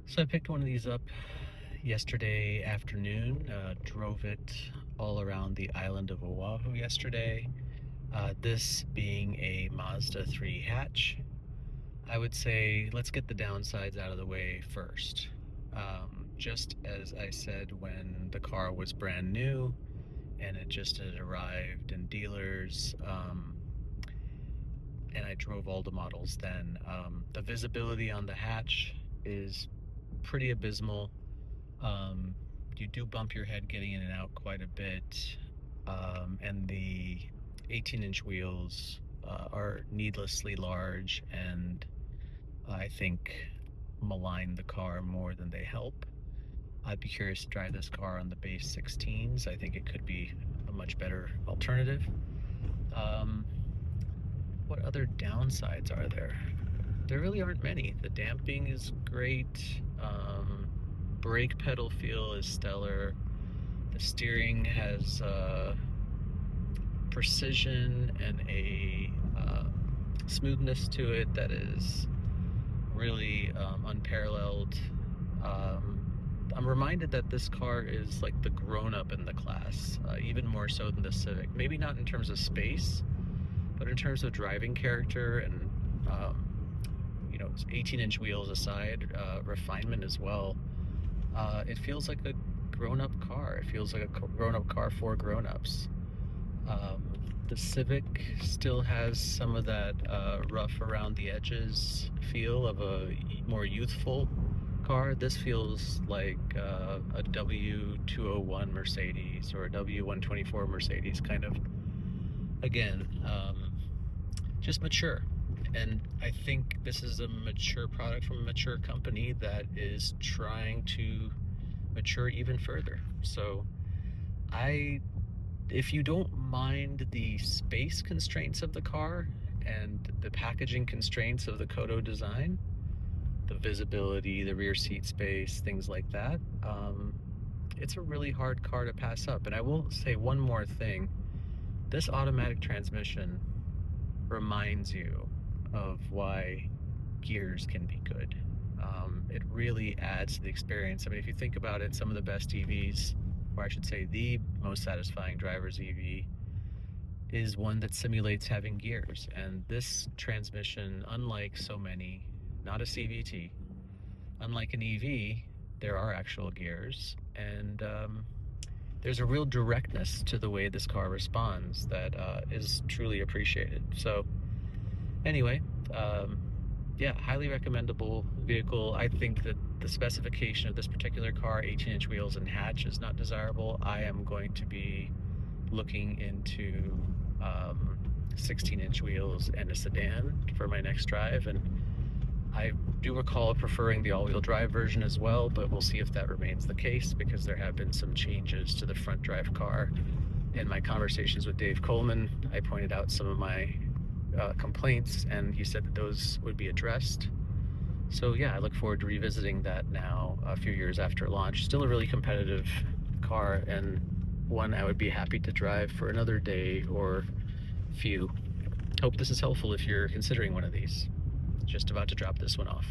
So I picked one of these up yesterday afternoon, drove it all around the island of Oahu yesterday. This being a Mazda 3 hatch, I would say let's get the downsides out of the way first. Just as I said when the car was brand new and it just had arrived in dealers, and I drove all the models then, the visibility on the hatch is pretty abysmal. Um, you do bump your head getting in and out quite a bit, and the 18-inch wheels are needlessly large and I think malign the car more than they help. I'd be curious to drive this car on the base 16s. I think it could be a much better alternative. Um, what other downsides are there? There really aren't many. The damping is great. Brake pedal feel is stellar. The steering has precision and a smoothness to it that is really unparalleled. I'm reminded that this car is like the grown-up in the class, even more so than the Civic. Maybe not in terms of space, but in terms of driving character and 18-inch wheels aside, refinement as well. It feels like a grown-up car. It feels like a grown-up car for grown-ups. The Civic still has some of that rough around the edges feel of a more youthful car. This feels like a W201 Mercedes or a W124 Mercedes, kind of. Again, just mature. And I think this is a mature product from a mature company that is trying to mature even further. So if you don't mind the space constraints of the car and the packaging constraints of the Kodo design, the visibility, the rear seat space, things like that, it's a really hard car to pass up. And I will say one more thing. This automatic transmission reminds you of why gears can be good. It really adds to the experience. I mean, if you think about it, some of the best EVs, or I should say the most satisfying driver's EV, is one that simulates having gears. And this transmission, unlike so many, not a CVT, unlike an EV, there are actual gears, and there's a real directness to the way this car responds that is truly appreciated. So anyway, yeah, highly recommendable vehicle. I think that the specification of this particular car, 18-inch wheels and hatch, is not desirable. I am going to be looking into 16-inch wheels and a sedan for my next drive, and I do recall preferring the all-wheel drive version as well, but we'll see if that remains the case, because there have been some changes to the front drive car. In my conversations with Dave Coleman, I pointed out some of my complaints, and he said that those would be addressed. So yeah, I look forward to revisiting that now a few years after launch. Still a really competitive car, and one I would be happy to drive for another day or few. Hope this is helpful if you're considering one of these. Just about to drop this one off.